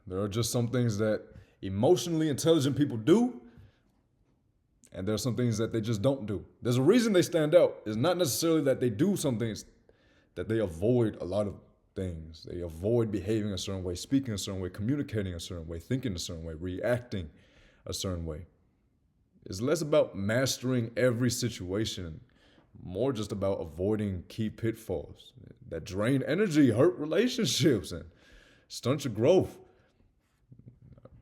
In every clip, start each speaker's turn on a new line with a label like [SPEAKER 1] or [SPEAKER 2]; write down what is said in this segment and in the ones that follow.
[SPEAKER 1] There are just some things that emotionally intelligent people do, and there are some things that they just don't do. There's a reason they stand out. It's not necessarily that they do some things, that they avoid a lot of things. They avoid behaving a certain way, speaking a certain way, communicating a certain way, thinking a certain way, reacting a certain way. It's less about mastering every situation, more just about avoiding key pitfalls that drain energy, hurt relationships, and stunt your growth.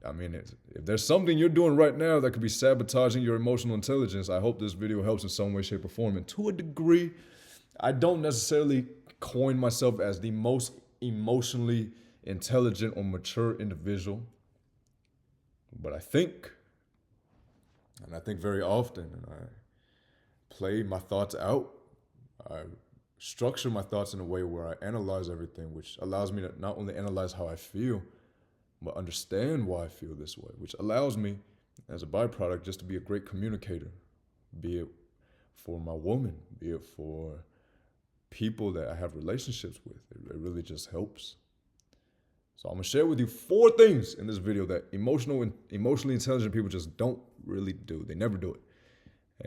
[SPEAKER 1] I mean, if there's something you're doing right now that could be sabotaging your emotional intelligence, I hope this video helps in some way, shape, or form. And to a degree, I don't necessarily coin myself as the most emotionally intelligent or mature individual, but I think, and I think very often, and I play my thoughts out. I structure my thoughts in a way where I analyze everything, which allows me to not only analyze how I feel, but understand why I feel this way, which allows me, as a byproduct, just to be a great communicator, be it for my woman, be it for people that I have relationships with. It really just helps. So I'm gonna share with you 4 things in this video that emotionally intelligent people just don't really do. They never do it.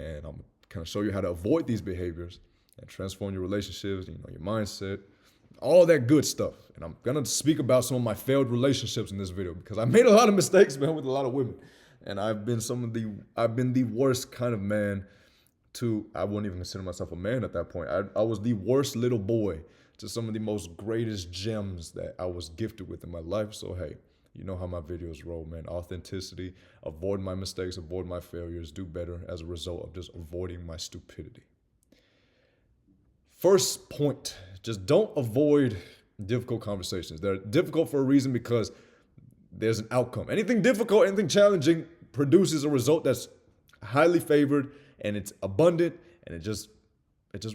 [SPEAKER 1] And I'm kind of show you how to avoid these behaviors and transform your relationships, your mindset, all that good stuff. And I'm gonna speak about some of my failed relationships in this video because I made a lot of mistakes, man, with a lot of women. And I've been the worst kind of man I wouldn't even consider myself a man at that point. I was the worst little boy to some of the most greatest gems that I was gifted with in my life. So hey, you know how my videos roll, man. Authenticity, avoid my mistakes, avoid my failures, do better as a result of just avoiding my stupidity. First point, just don't avoid difficult conversations. They're difficult for a reason because there's an outcome. Anything difficult, anything challenging produces a result that's highly favored and it's abundant, and it just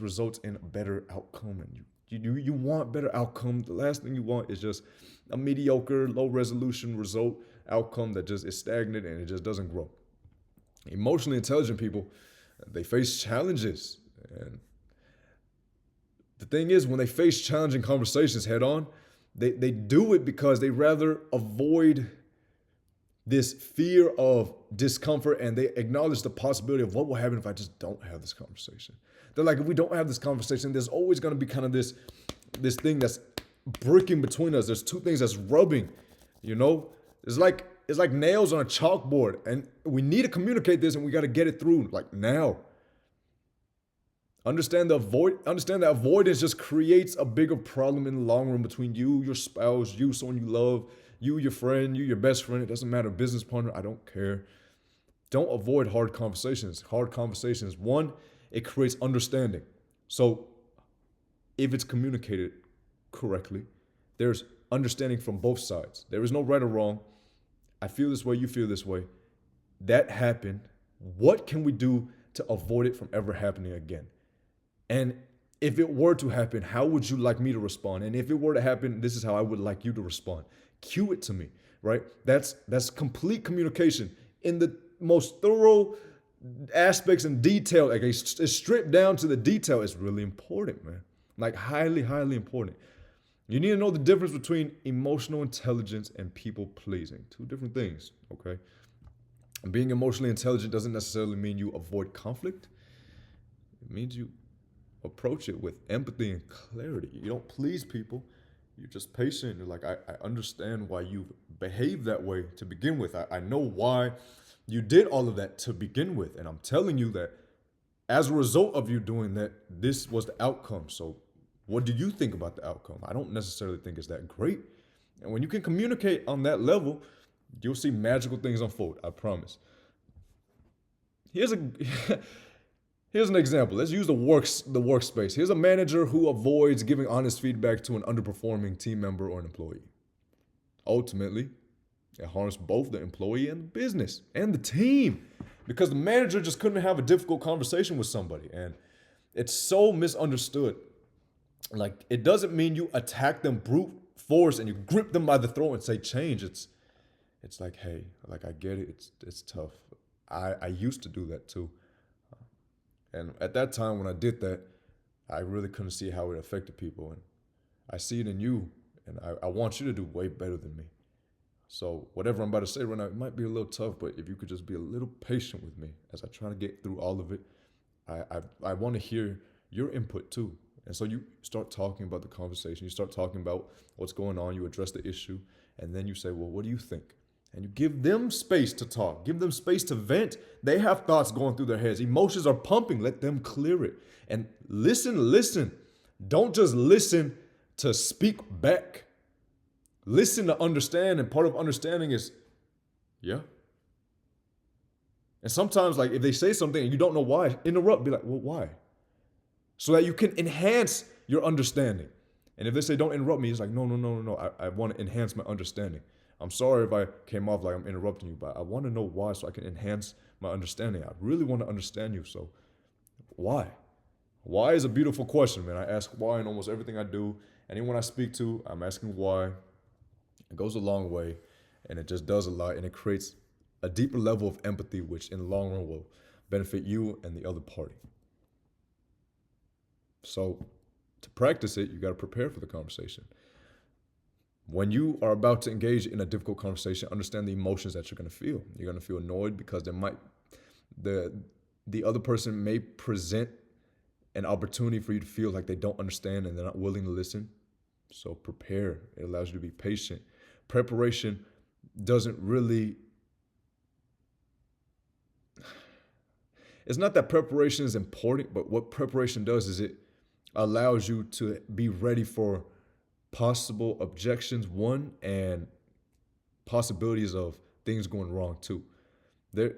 [SPEAKER 1] results in a better outcome. And you want better outcome. The last thing you want is just a mediocre, low resolution result outcome that just is stagnant and it just doesn't grow. Emotionally intelligent people, they face challenges. And the thing is, when they face challenging conversations head on, they do it because they rather avoid this fear of discomfort, and they acknowledge the possibility of what will happen if I just don't have this conversation. They're like, if we don't have this conversation, there's always going to be kind of this thing that's bricking between us. There's 2 things that's rubbing, It's like nails on a chalkboard, and we need to communicate this, and we got to get it through like now. Understand that avoidance just creates a bigger problem in the long run between you, your spouse, you, someone you love, you, your friend, you, your best friend. It doesn't matter, business partner, I don't care. Don't avoid hard conversations. Hard conversations, 1, it creates understanding. So if it's communicated correctly, there's understanding from both sides. There is no right or wrong. I feel this way, you feel this way. That happened. What can we do to avoid it from ever happening again? And if it were to happen, how would you like me to respond? And if it were to happen, this is how I would like you to respond. Cue it to me, right? That's complete communication in the most thorough aspects and detail. Like it's stripped down to the detail. It's really important, man. Like highly, highly important. You need to know the difference between emotional intelligence and people pleasing. 2 different things, okay? And being emotionally intelligent doesn't necessarily mean you avoid conflict. It means you approach it with empathy and clarity. You don't please people. You're just patient. You're like, I understand why you behave that way to begin with. I know why you did all of that to begin with. And I'm telling you that as a result of you doing that, this was the outcome. So what do you think about the outcome? I don't necessarily think it's that great. And when you can communicate on that level, you'll see magical things unfold. I promise. Here's an example. Let's use the workspace. Here's a manager who avoids giving honest feedback to an underperforming team member or an employee. Ultimately, it harms both the employee and the business and the team because the manager just couldn't have a difficult conversation with somebody. And it's so misunderstood. Like, it doesn't mean you attack them brute force and you grip them by the throat and say change. It's like, hey, like I get it. It's tough. I used to do that too. And at that time when I did that, I really couldn't see how it affected people. And I see it in you, and I want you to do way better than me. So whatever I'm about to say right now, it might be a little tough, but if you could just be a little patient with me as I try to get through all of it, I want to hear your input too. And so you start talking about the conversation, you start talking about what's going on, you address the issue, and then you say, well, what do you think? And you give them space to talk, give them space to vent. They have thoughts going through their heads, emotions are pumping, let them clear it. And listen. Don't just listen to speak back. Listen to understand, and part of understanding is, yeah. And sometimes, like, if they say something and you don't know why, interrupt, be like, well, why? So that you can enhance your understanding. And if they say, don't interrupt me, it's like, no. I want to enhance my understanding. I'm sorry if I came off like I'm interrupting you, but I want to know why so I can enhance my understanding. I really want to understand you, so why? Why is a beautiful question, man. I ask why in almost everything I do. Anyone I speak to, I'm asking why. It goes a long way, and it just does a lot, and it creates a deeper level of empathy, which in the long run will benefit you and the other party. So to practice it, you got to prepare for the conversation. When you are about to engage in a difficult conversation, understand the emotions that you're going to feel. You're going to feel annoyed because the other person may present an opportunity for you to feel like they don't understand and they're not willing to listen. So prepare. It allows you to be patient. Preparation doesn't really, it's not that preparation is important, but what preparation does is it allows you to be ready for possible objections, one, and possibilities of things going wrong, two.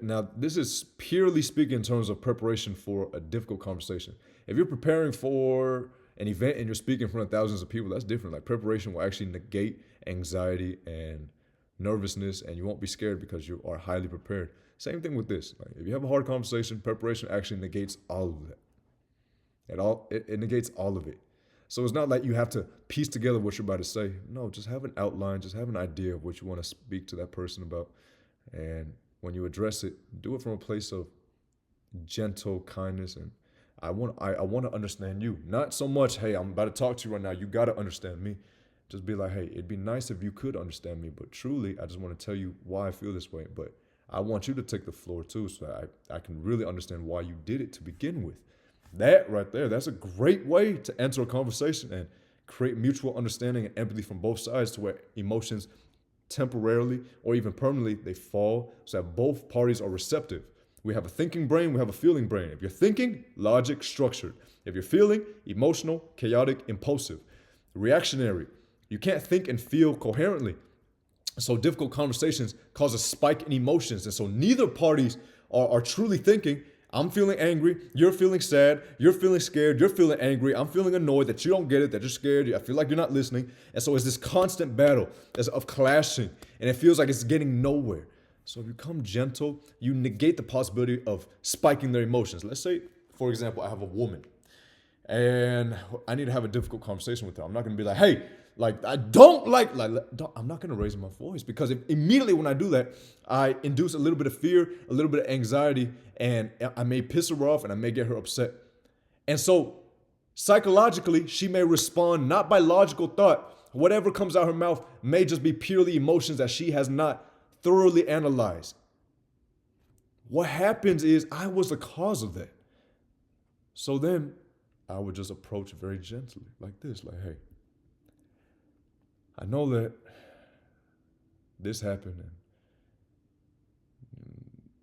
[SPEAKER 1] Now, this is purely speaking in terms of preparation for a difficult conversation. If you're preparing for an event and you're speaking in front of thousands of people, that's different. Like, preparation will actually negate anxiety and nervousness, and you won't be scared because you are highly prepared. Same thing with this. Like, if you have a hard conversation, preparation actually negates all of that. It negates all of it. So it's not like you have to piece together what you're about to say. No, just have an outline, just have an idea of what you want to speak to that person about. And when you address it, do it from a place of gentle kindness. And I want to understand you. Not so much, hey, I'm about to talk to you right now, you got to understand me. Just be like, hey, it'd be nice if you could understand me, but truly, I just want to tell you why I feel this way. But I want you to take the floor too, so that I can really understand why you did it to begin with. That right there, that's a great way to enter a conversation and create mutual understanding and empathy from both sides, to where emotions temporarily or even permanently, they fall, so that both parties are receptive. We have a thinking brain, we have a feeling brain. If you're thinking, logic, structured. If you're feeling, emotional, chaotic, impulsive, reactionary. You can't think and feel coherently. So difficult conversations cause a spike in emotions. And so neither parties are truly thinking, I'm feeling angry, you're feeling sad, you're feeling scared, you're feeling angry, I'm feeling annoyed that you don't get it, that you're scared, I feel like you're not listening. And so it's this constant battle of clashing, and it feels like it's getting nowhere. So if you become gentle, you negate the possibility of spiking their emotions. Let's say, for example, I have a woman, and I need to have a difficult conversation with her. I'm not going to be like, hey, like, I don't like I'm not going to raise my voice, because if immediately when I do that, I induce a little bit of fear, a little bit of anxiety, and I may piss her off and I may get her upset. And so psychologically, she may respond not by logical thought. Whatever comes out her mouth may just be purely emotions that she has not thoroughly analyzed. What happens is I was the cause of that. So then I would just approach very gently, like this, like, hey, I know that this happened, and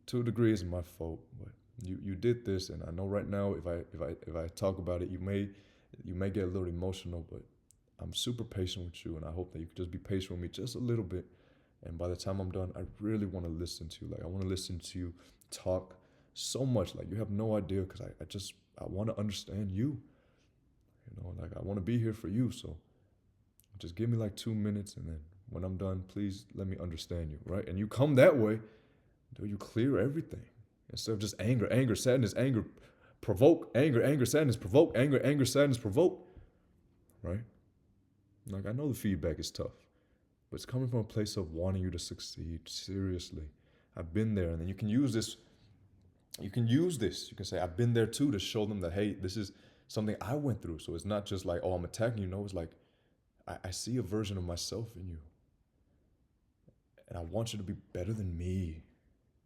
[SPEAKER 1] to a degree it's my fault, but you did this, and I know right now if I talk about it, you may get a little emotional, but I'm super patient with you, and I hope that you could just be patient with me just a little bit. And by the time I'm done, I really want to listen to you. Like, I want to listen to you talk so much. Like, you have no idea, because I want to understand you. You know, like, I want to be here for you. So just give me like 2 minutes, and then when I'm done, please let me understand you, right? And you come that way, you clear everything. Instead of just anger, sadness, anger, provoke, anger, sadness, provoke, anger, sadness, provoke, right? Like, I know the feedback is tough, but it's coming from a place of wanting you to succeed. Seriously, I've been there. And then you can use this. You can say, I've been there too, to show them that, hey, this is something I went through. So it's not just like, oh, I'm attacking you. No, it's like, I see a version of myself in you. And I want you to be better than me,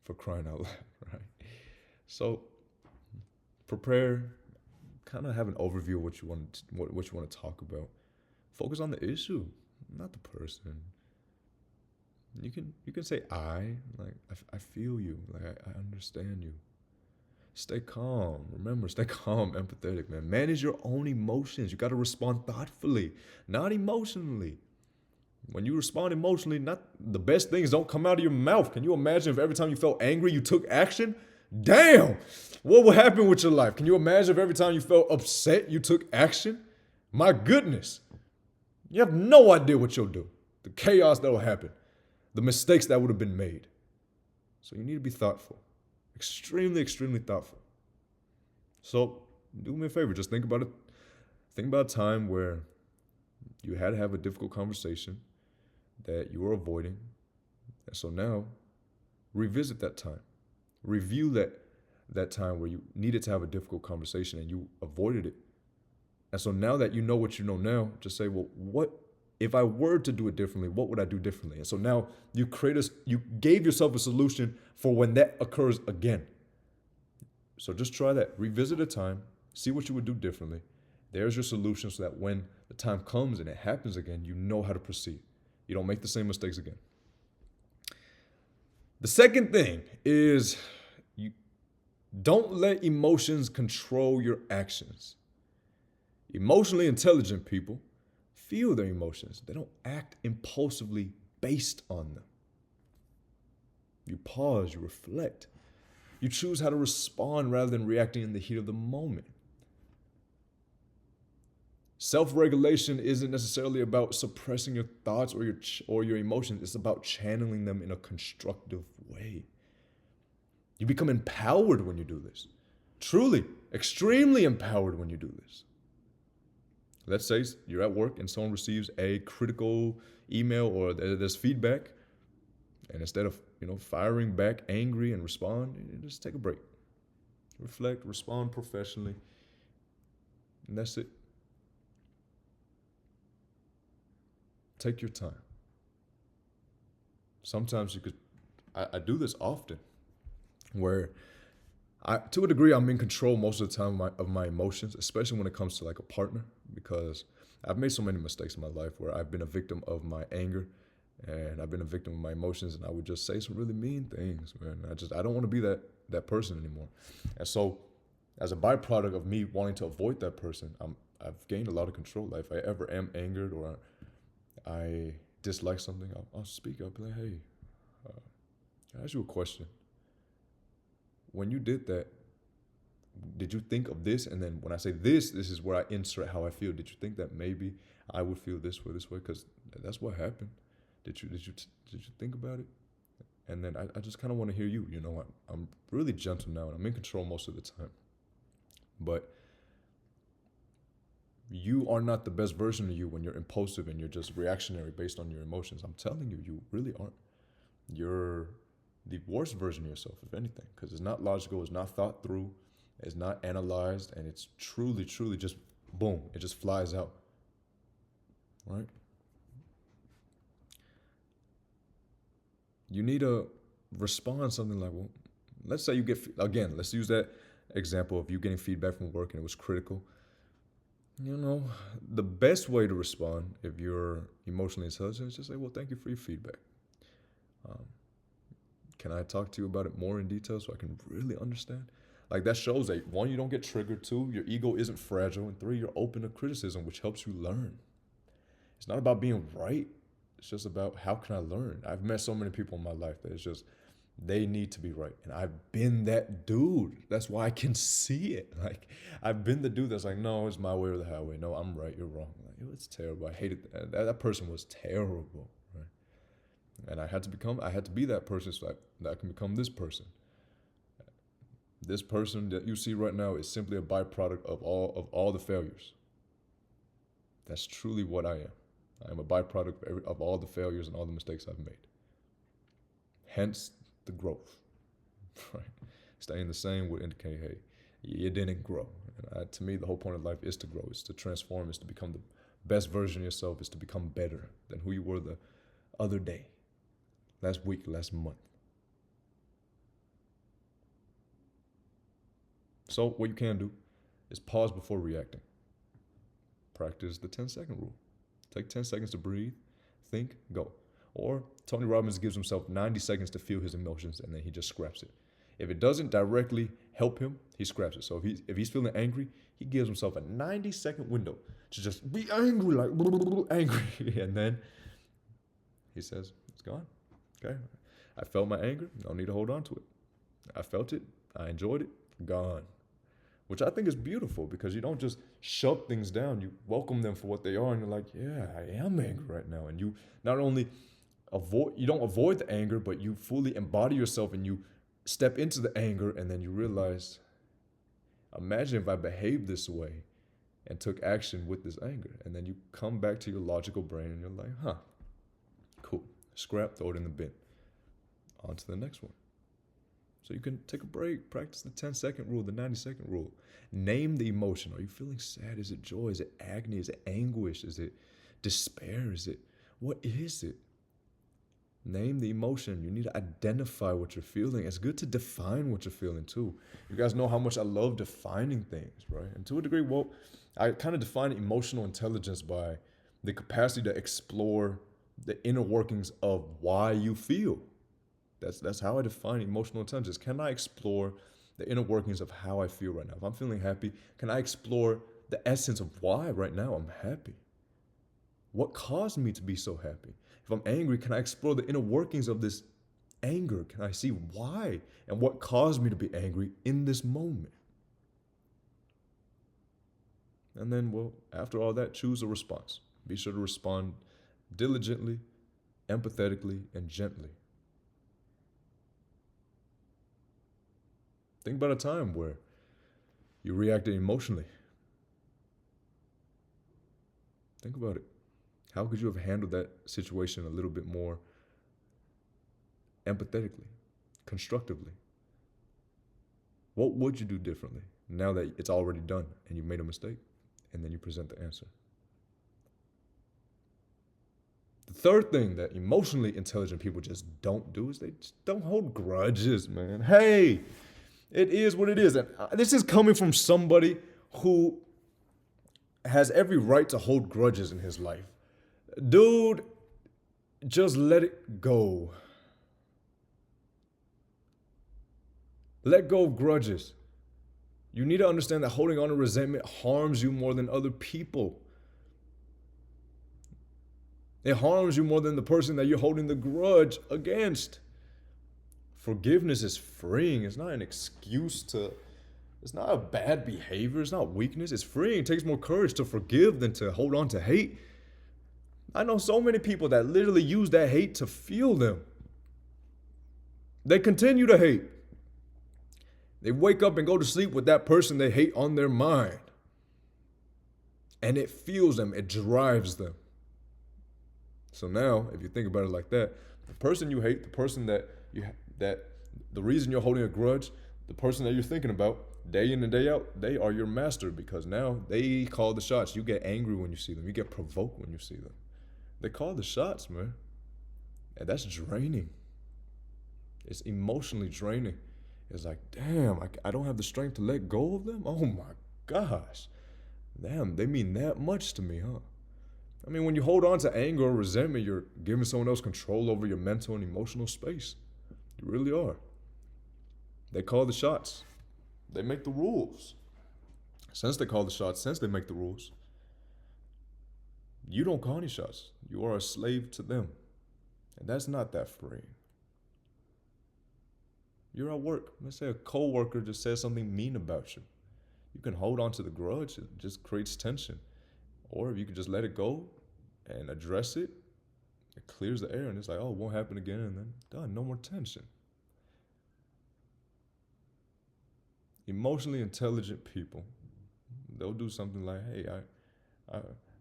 [SPEAKER 1] for crying out loud, right? So prepare, kind of have an overview of what you want to talk about. Focus on the issue, not the person. You can say I feel you, like I understand you. Stay calm. Remember, stay calm, empathetic, man. Manage your own emotions. You got to respond thoughtfully, not emotionally. When you respond emotionally, not the best things don't come out of your mouth. Can you imagine if every time you felt angry, you took action? Damn! What would happen with your life? Can you imagine if every time you felt upset, you took action? My goodness. You have no idea what you'll do. The chaos that will happen. The mistakes that would have been made. So you need to be thoughtful. Extremely, extremely thoughtful. So do me a favor. Just think about it. Think about a time where you had to have a difficult conversation that you were avoiding. And so now, revisit that time. Review that time where you needed to have a difficult conversation and you avoided it. And so now that you know what you know now, just say, well, what if I were to do it differently, what would I do differently? And so now you gave yourself a solution for when that occurs again. So just try that. Revisit a time, see what you would do differently. There's your solution so that when the time comes and it happens again, you know how to proceed. You don't make the same mistakes again. The second thing is you don't let emotions control your actions. Emotionally intelligent people feel their emotions. They don't act impulsively based on them. You pause, you reflect. You choose how to respond rather than reacting in the heat of the moment. Self-regulation isn't necessarily about suppressing your thoughts or your emotions. It's about channeling them in a constructive way. You become empowered when you do this. Truly, extremely empowered when you do this. Let's say you're at work and someone receives a critical email or there's feedback, and instead of firing back angry and respond, you just take a break. Reflect, respond professionally, and that's it. Take your time. Sometimes I do this often, where to a degree, I'm in control most of the time of my emotions, especially when it comes to like a partner, because I've made so many mistakes in my life where I've been a victim of my anger and I've been a victim of my emotions, and I would just say some really mean things, man. I don't want to be that person anymore. And so as a byproduct of me wanting to avoid that person, I've gained a lot of control. Like if I ever am angered or I dislike something, I'll speak up, like, hey, can I ask you a question? When you did that, did you think of this? And then when I say this is where I insert how I feel. Did you think that maybe I would feel this way? Because that's what happened. Did you think about it? And then I just kind of want to hear you. I'm really gentle now and I'm in control most of the time. But you are not the best version of you when you're impulsive and you're just reactionary based on your emotions. I'm telling you, you really aren't. You're the worst version of yourself, if anything, because it's not logical, it's not thought through, it's not analyzed, and it's truly, truly just boom, it just flies out, right? You need to respond something like, well, let's say let's use that example of you getting feedback from work and it was critical. The best way to respond if you're emotionally intelligent is just say, well, thank you for your feedback. Can I talk to you about it more in detail so I can really understand? Like that shows that 1, you don't get triggered. 2, your ego isn't fragile. And 3, you're open to criticism, which helps you learn. It's not about being right. It's just about how can I learn? I've met so many people in my life that it's just, they need to be right. And I've been that dude. That's why I can see it. Like I've been the dude that's like, no, it's my way or the highway. No, I'm right. You're wrong. Like, it's terrible. I hated that. That person was terrible. Right? And I had to be that person so that I can become this person. This person that you see right now is simply a byproduct of all the failures. That's truly what I am. I am a byproduct of all the failures and all the mistakes I've made. Hence the growth. Right? Staying the same would indicate, hey, you didn't grow. And to me, the whole point of life is to grow, is to transform, is to become the best version of yourself, is to become better than who you were the other day. last week, last month. So what you can do is pause before reacting. Practice the 10-second rule. Take 10 seconds to breathe, think, go. Or Tony Robbins gives himself 90 seconds to feel his emotions and then he just scraps it. If it doesn't directly help him, he scraps it. So if he's feeling angry, he gives himself a 90-second window to just be angry, like angry. And then he says, it's gone. Okay. I felt my anger. No need to hold on to it. I felt it. I enjoyed it. Gone. Which I think is beautiful because you don't just shove things down. You welcome them for what they are. And you're like, yeah, I am angry right now. And you not only you don't avoid the anger, but you fully embody yourself and you step into the anger. And then you realize, imagine if I behaved this way and took action with this anger. And then you come back to your logical brain and you're like, huh, cool. Scrap, throw it in the bin. On to the next one. So you can take a break, practice the 10-second rule, the 90-second rule. Name the emotion. Are you feeling sad? Is it joy? Is it agony? Is it anguish? Is it despair? What is it? Name the emotion. You need to identify what you're feeling. It's good to define what you're feeling too. You guys know how much I love defining things, right? And to a degree, well, I kind of define emotional intelligence by the capacity to explore the inner workings of why you feel. That's how I define emotional intelligence. Can I explore the inner workings of how I feel right now? If I'm feeling happy, can I explore the essence of why right now I'm happy? What caused me to be so happy? If I'm angry, can I explore the inner workings of this anger? Can I see why and what caused me to be angry in this moment? And then, well, after all that, choose a response. Be sure to respond diligently, empathetically, and gently. Think about a time where you reacted emotionally. Think about it. How could you have handled that situation a little bit more empathetically, constructively? What would you do differently now that it's already done and you made a mistake? And then you present the answer. The third thing that emotionally intelligent people just don't do is they just don't hold grudges, man. Hey, it is what it is. And this is coming from somebody who has every right to hold grudges in his life. Dude, just let it go. Let go of grudges. You need to understand that holding on to resentment harms you more than other people. It harms you more than the person that you're holding the grudge against. Forgiveness is freeing. It's not an excuse to, it's not a bad behavior. It's not weakness. It's freeing. It takes more courage to forgive than to hold on to hate. I know so many people that literally use that hate to fuel them. They continue to hate. They wake up and go to sleep with that person they hate on their mind. And it fuels them. It drives them. So now, if you think about it like that, the person you hate, the person that the reason you're holding a grudge, the person that you're thinking about, day in and day out, they are your master because now they call the shots. You get angry when you see them. You get provoked when you see them. They call the shots, man. And that's draining. It's emotionally draining. It's like, damn, I don't have the strength to let go of them? Oh my gosh. Damn, they mean that much to me, huh? I mean, when you hold on to anger or resentment, you're giving someone else control over your mental and emotional space. You really are. They call the shots. They make the rules. Since they call the shots, since they make the rules, you don't call any shots. You are a slave to them. And that's not that freeing. You're at work. Let's say a coworker just says something mean about you. You can hold on to the grudge. It just creates tension. Or if you can just let it go and address it, it clears the air and it's like, oh, it won't happen again, and then done. No more tension. Emotionally intelligent people, they'll do something like, hey,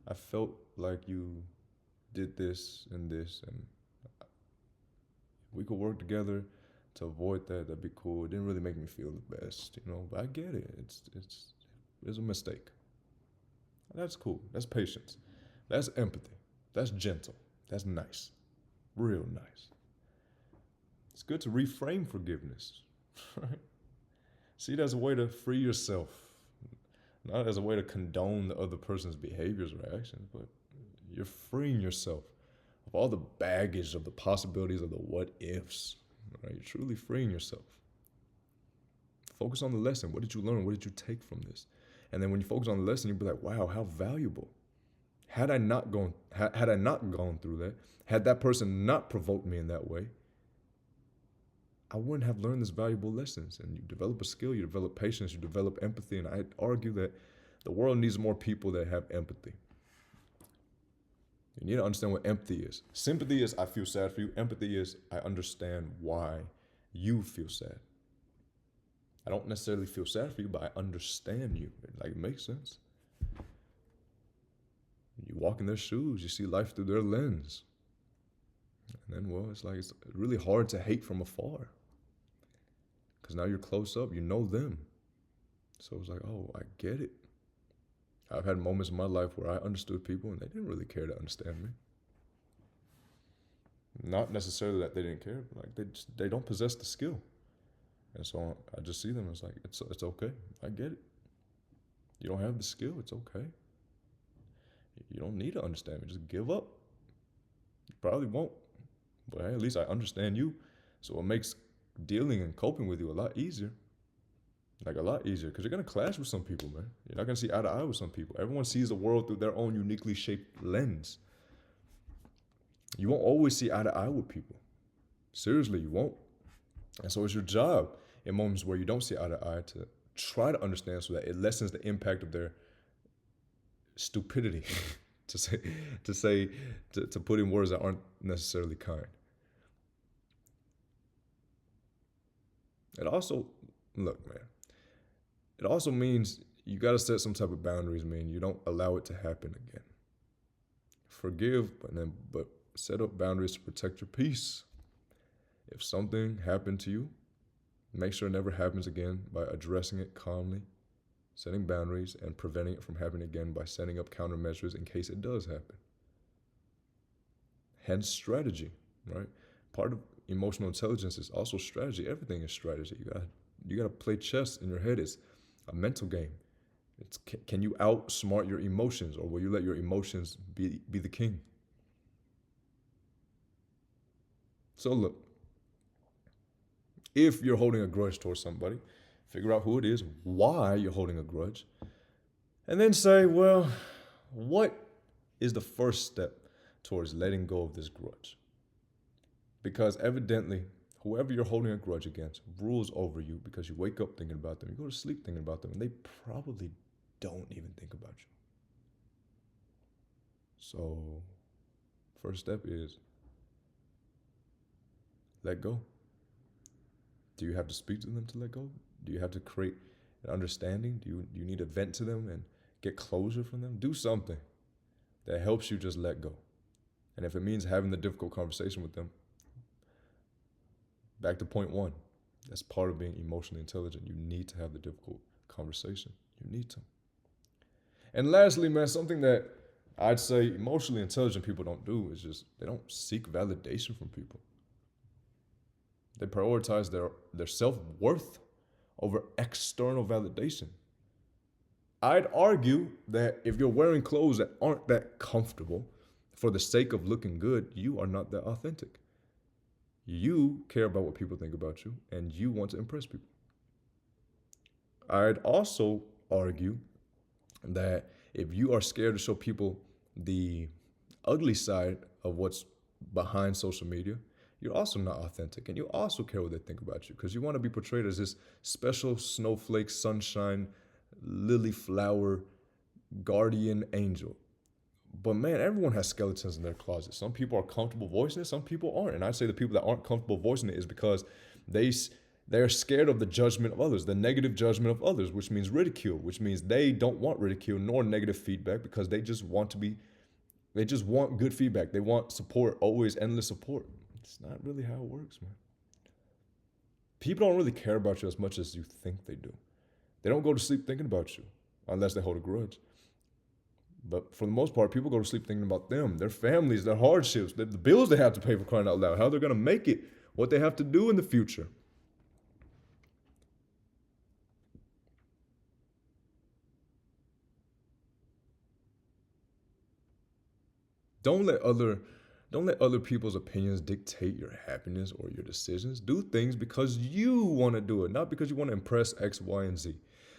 [SPEAKER 1] I felt like you did this, and if we could work together to avoid that, that'd be cool. It didn't really make me feel the best, but I get it. It's a mistake. That's cool. That's patience. That's empathy. That's gentle. That's nice. Real nice. It's good to reframe forgiveness, right? See it as a way to free yourself, not as a way to condone the other person's behaviors or actions, but you're freeing yourself of all the baggage of the possibilities of the what ifs, right? You're truly freeing yourself. Focus on the lesson. What did you learn? What did you take from this? And then when you focus on the lesson, you'll be like, wow, how valuable. Had I not gone through that, had that person not provoked me in that way, I wouldn't have learned these valuable lessons. And you develop a skill, you develop patience, you develop empathy. And I'd argue that the world needs more people that have empathy. You need to understand what empathy is. Sympathy is, I feel sad for you. Empathy is, I understand why you feel sad. I don't necessarily feel sad for you, but I understand you. It makes sense. You walk in their shoes, you see life through their lens. And then, well, it's really hard to hate from afar. Because now you're close up, you know them. So it's like, oh, I get it. I've had moments in my life where I understood people and they didn't really care to understand me. Not necessarily that they didn't care, but they don't possess the skill. And so I just see them as like, it's okay. I get it. You don't have the skill, it's okay. You don't need to understand me, just give up. You probably won't. But hey, at least I understand you. So it makes dealing and coping with you a lot easier. Like a lot easier, because you're going to clash with some people, man. You're not going to see eye to eye with some people. Everyone sees the world through their own uniquely shaped lens. You won't always see eye to eye with people. Seriously, you won't. And so it's your job in moments where you don't see eye to eye to try to understand so that it lessens the impact of their stupidity, to put in words that aren't necessarily kind. It also, look, man, it also means you got to set some type of boundaries, man. You don't allow it to happen again. Forgive, but set up boundaries to protect your peace. If something happened to you, make sure it never happens again by addressing it calmly, setting boundaries, and preventing it from happening again by setting up countermeasures in case it does happen. Hence strategy, right? Part of emotional intelligence is also strategy. Everything is strategy. You gotta play chess in your head. It's a mental game. It's can you outsmart your emotions, or will you let your emotions be the king? So look, if you're holding a grudge towards somebody, figure out who it is, why you're holding a grudge, and then say, well, what is the first step towards letting go of this grudge? Because evidently, whoever you're holding a grudge against rules over you because you wake up thinking about them, you go to sleep thinking about them, and they probably don't even think about you. So, first step is let go. Do you have to speak to them to let go? Do you have to create an understanding? Do you need to vent to them and get closure from them? Do something that helps you just let go. And if it means having the difficult conversation with them, back to point one, that's part of being emotionally intelligent. You need to have the difficult conversation. You need to. And lastly, man, something that I'd say emotionally intelligent people don't do is just they don't seek validation from people. They prioritize their self-worth over external validation. I'd argue that if you're wearing clothes that aren't that comfortable for the sake of looking good, you are not that authentic. You care about what people think about you, and you want to impress people. I'd also argue that if you are scared to show people the ugly side of what's behind social media, you're also not authentic, and you also care what they think about you because you want to be portrayed as this special snowflake, sunshine, lily flower, guardian angel. But man, everyone has skeletons in their closet. Some people are comfortable voicing it, some people aren't. And I say the people that aren't comfortable voicing it is because they're scared of the judgment of others, the negative judgment of others, which means ridicule, which means they don't want ridicule nor negative feedback because they just want good feedback. They want support, always endless support. It's not really how it works, man. People don't really care about you as much as you think they do. They don't go to sleep thinking about you unless they hold a grudge. But for the most part, people go to sleep thinking about them, their families, their hardships, the bills they have to pay for crying out loud, how they're going to make it what they have to do in the future. Don't let other don't let other people's opinions dictate your happiness or your decisions. Do things because you want to do it, not because you want to impress X, Y, and Z.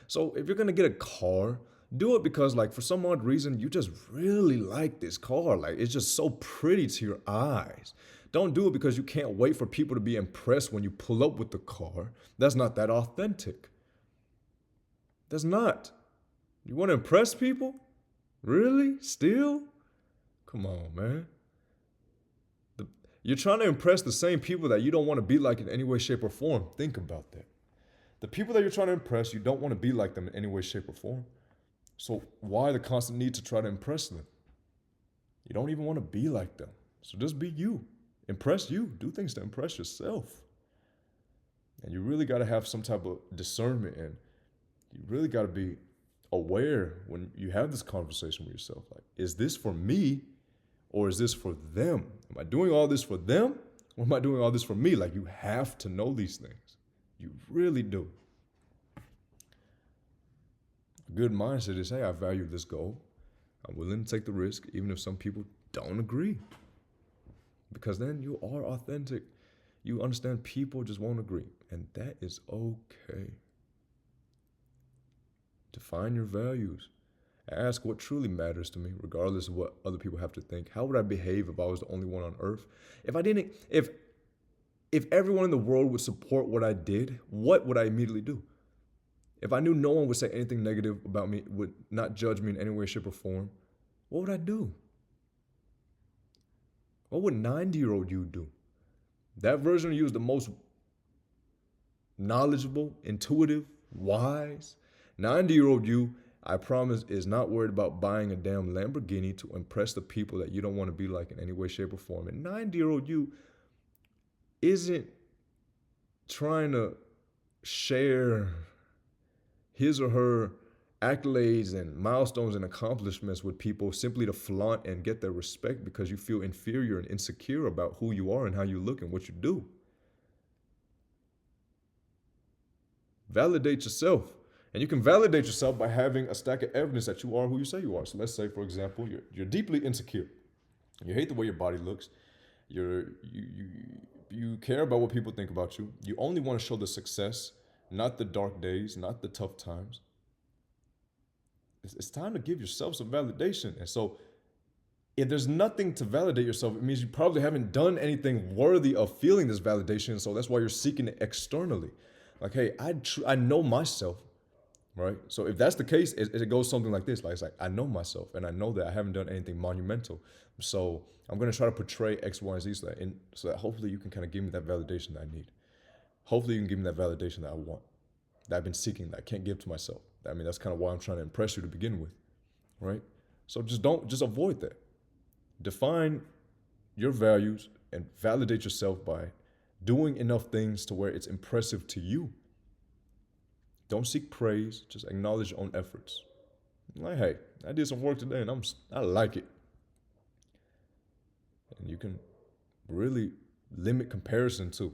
[SPEAKER 1] So if you're gonna get a car, do it because like for some odd reason you just really like this car. Like it's just so pretty to your eyes. Don't do it because you can't wait for people to be impressed when you pull up with the car. That's not that authentic. That's not. You want to impress people? Really? Still? Come on, man. You're trying to impress the same people that you don't want to be like in any way, shape, or form. Think about that. The people that you're trying to impress, you don't want to be like them in any way, shape, or form. So why the constant need to try to impress them? You don't even want to be like them. So just be you. Impress you. Do things to impress yourself. And you really got to have some type of discernment, and you really got to be aware when you have this conversation with yourself. Like, is this for me or is this for them? Am I doing all this for them or am I doing all this for me? Like, you have to know these things. You really do. A good mindset is, hey, I value this goal. I'm willing to take the risk, even if some people don't agree. Because then you are authentic. You understand people just won't agree. And that is okay. Define your values. Ask what truly matters to me, regardless of what other people have to think. How would I behave if I was the only one on earth? If everyone in the world would support what I did, what would I immediately do? If I knew no one would say anything negative about me, would not judge me in any way, shape, or form, what would I do? What would 90-year-old you do? That version of you is the most knowledgeable, intuitive, wise. 90-year-old you, I promise, is not worried about buying a damn Lamborghini to impress the people that you don't want to be like in any way, shape, or form. And 90-year-old you isn't trying to share his or her accolades and milestones and accomplishments with people simply to flaunt and get their respect because you feel inferior and insecure about who you are and how you look and what you do. Validate yourself. And you can validate yourself by having a stack of evidence that you are who you say you are. So let's say, for example, you're deeply insecure. You hate the way your body looks. You care about what people think about you. You only want to show the success, not the dark days, not the tough times. It's time to give yourself some validation. And so if there's nothing to validate yourself, it means you probably haven't done anything worthy of feeling this validation. So that's why you're seeking it externally. Like, hey, I know myself. Right? So if that's the case, it goes something like this. Like, it's like, I know myself and I know that I haven't done anything monumental. So I'm going to try to portray X, Y, and Z so that hopefully you can kind of give me that validation that I need. Hopefully you can give me that validation that I want, that I've been seeking, that I can't give to myself. I mean, that's kind of why I'm trying to impress you to begin with. Right? So just avoid that. Define your values and validate yourself by doing enough things to where it's impressive to you. Don't seek praise, just acknowledge your own efforts. Like, hey, I did some work today and I like it. And you can really limit comparison too.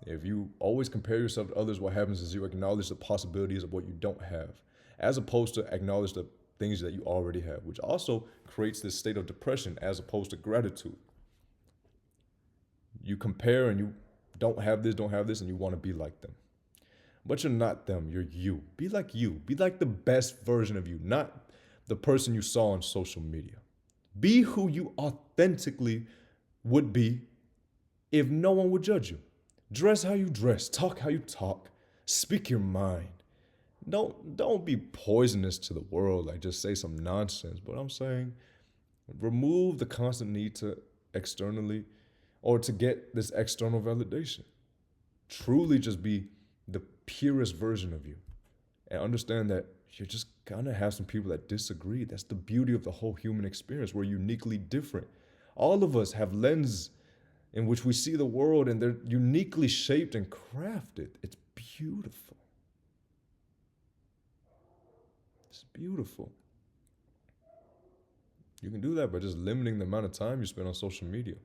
[SPEAKER 1] If you always compare yourself to others, what happens is you acknowledge the possibilities of what you don't have, as opposed to acknowledge the things that you already have, which also creates this state of depression as opposed to gratitude. You compare and you don't have this, and you want to be like them. But you're not them, you're you. Be like you. Be like the best version of you, not the person you saw on social media. Be who you authentically would be if no one would judge you. Dress how you dress, talk how you talk, speak your mind. Don't be poisonous to the world, like just say some nonsense. But I'm saying remove the constant need to externally or to get this external validation. Truly just be the purest version of you and understand that you're just gonna have some people that disagree. That's the beauty of the whole human experience. We're uniquely different. All of us have lenses in which we see the world and they're uniquely shaped and crafted. It's beautiful. It's beautiful. You can do that by just limiting the amount of time you spend on social media.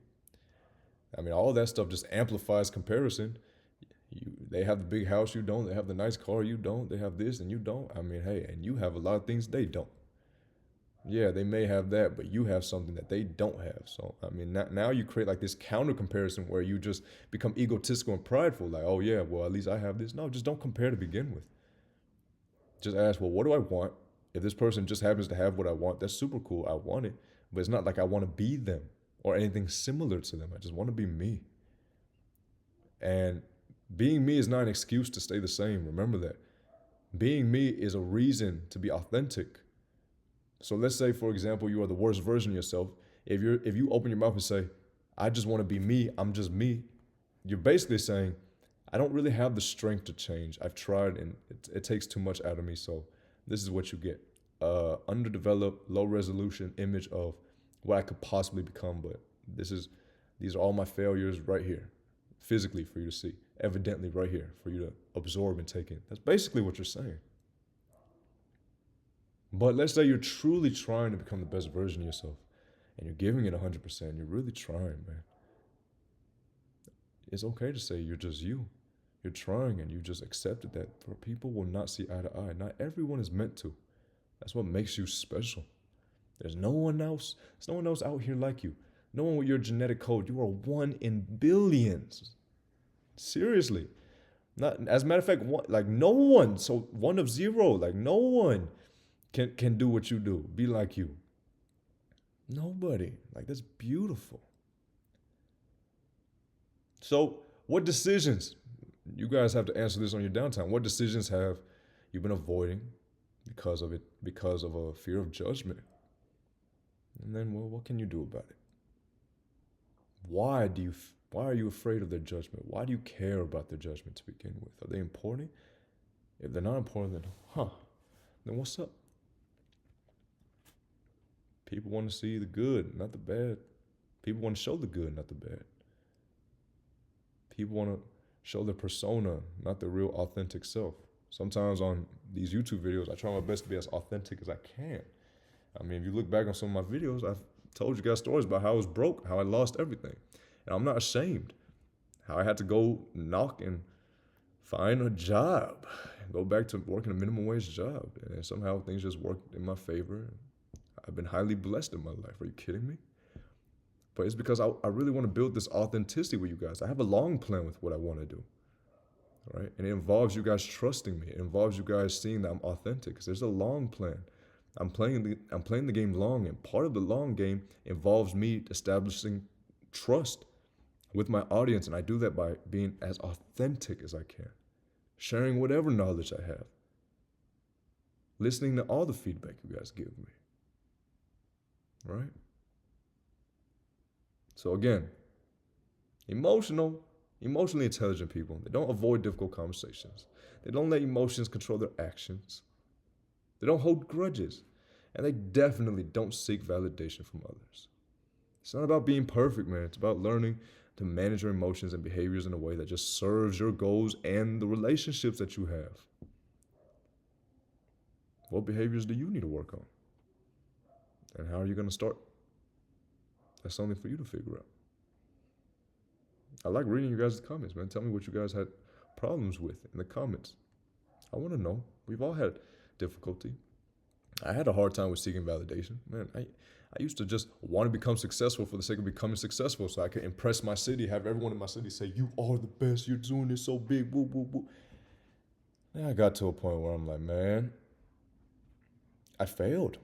[SPEAKER 1] I mean, all that stuff just amplifies comparison. They have the big house, you don't. They have the nice car, you don't. They have this and you don't. I mean, hey, and you have a lot of things they don't. Yeah, they may have that, but you have something that they don't have. So, I mean, now you create like this counter comparison where you just become egotistical and prideful. Like, oh, yeah, well, at least I have this. No, just don't compare to begin with. Just ask, well, what do I want? If this person just happens to have what I want, that's super cool. I want it. But it's not like I want to be them or anything similar to them. I just want to be me. And being me is not an excuse to stay the same. Remember that. Being me is a reason to be authentic. So let's say, for example, you are the worst version of yourself. If you open your mouth and say, I just want to be me, I'm just me, you're basically saying, I don't really have the strength to change. I've tried and it takes too much out of me. So this is what you get. Underdeveloped, low resolution image of what I could possibly become. But these are all my failures right here, physically for you to see, evidently right here for you to absorb and take in. That's basically what you're saying. But let's say you're truly trying to become the best version of yourself and you're giving it 100%. You're really trying, man. It's okay to say you're just you. You're trying and you just accepted that people will not see eye to eye. Not everyone is meant to. That's what makes you special. There's no one else. There's no one else out here like you. No one with your genetic code. You are one in billions. Seriously. Not as a matter of fact, like no one. So one of zero. Like no one can do what you do. Be like you. Nobody. Like that's beautiful. So what decisions? You guys have to answer this on your downtime. What decisions have you been avoiding because of it, because of a fear of judgment? And then, well, what can you do about it? Why are you afraid of their judgment? Why do you care about their judgment to begin with? Are they important? If they're not important, then what's up? People want to see the good, not the bad. People want to show the good, not the bad. People want to show their persona, not their real authentic self. Sometimes on these YouTube videos, I try my best to be as authentic as I can. I mean, if you look back on some of my videos, I've told you guys stories about how I was broke, how I lost everything. And I'm not ashamed. How I had to go knock and find a job, go back to working a minimum wage job. And somehow things just worked in my favor. I've been highly blessed in my life. Are you kidding me? But it's because I really want to build this authenticity with you guys. I have a long plan with what I want to do. Right? And it involves you guys trusting me. It involves you guys seeing that I'm authentic. Because there's a long plan. I'm playing the game long, and part of the long game involves me establishing trust with my audience, and I do that by being as authentic as I can, sharing whatever knowledge I have, listening to all the feedback you guys give me. Right? So again, emotionally intelligent people, they don't avoid difficult conversations. They don't let emotions control their actions. They don't hold grudges. And they definitely don't seek validation from others. It's not about being perfect, man. It's about learning to manage your emotions and behaviors in a way that just serves your goals and the relationships that you have. What behaviors do you need to work on? And how are you going to start? That's something for you to figure out. I like reading you guys' comments, man. Tell me what you guys had problems with in the comments. I want to know. We've all had difficulty. I had a hard time with seeking validation. Man, I used to just want to become successful for the sake of becoming successful so I could impress my city, have everyone in my city say, you are the best, you're doing this so big, woo, woo, woo. Then I got to a point where I'm like, man, I failed.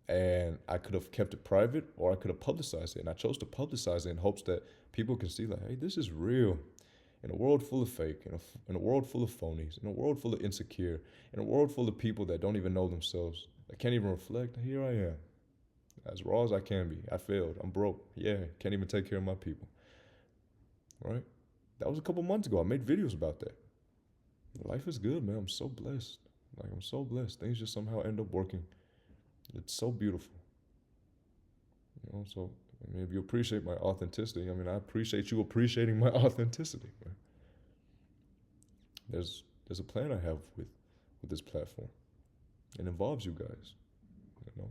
[SPEAKER 1] And I could have kept it private or I could have publicized it. And I chose to publicize it in hopes that people can see like, hey, this is real. In a world full of fake, in a world full of phonies, in a world full of insecure, in a world full of people that don't even know themselves, that can't even reflect, here I am. As raw as I can be. I failed. I'm broke. Yeah, can't even take care of my people. Right? That was a couple months ago. I made videos about that. Life is good, man. I'm so blessed. Like, I'm so blessed. Things just somehow end up working. It's so beautiful. You know, so, I mean, if you appreciate my authenticity, I mean, I appreciate you appreciating my authenticity, man. There's a plan I have with this platform. It involves you guys, you know.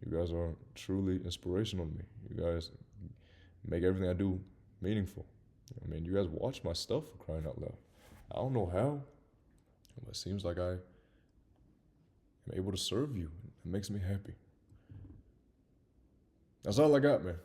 [SPEAKER 1] You guys are truly inspirational to me. You guys make everything I do meaningful. I mean, you guys watch my stuff, for crying out loud. I don't know how, but it seems like I am able to serve you. It makes me happy. That's all I got, man.